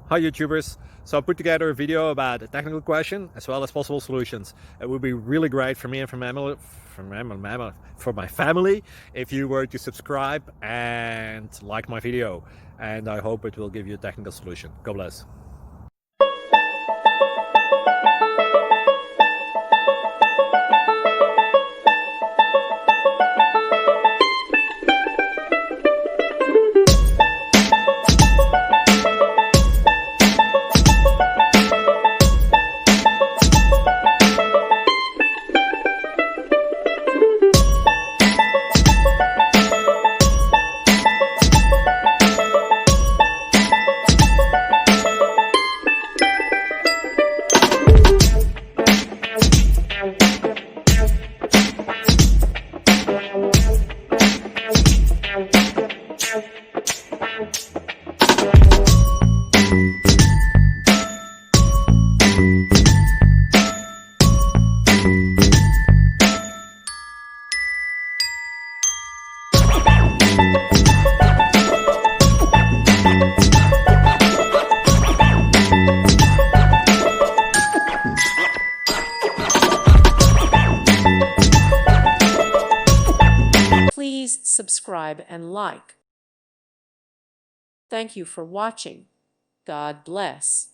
Hi YouTubers. So I put together a video about a technical question as well as possible solutions. It would be really great for me and for my family if you were to subscribe and like my video, and I hope it will give you a technical solution. God bless. Please subscribe and like. Thank you for watching. God bless.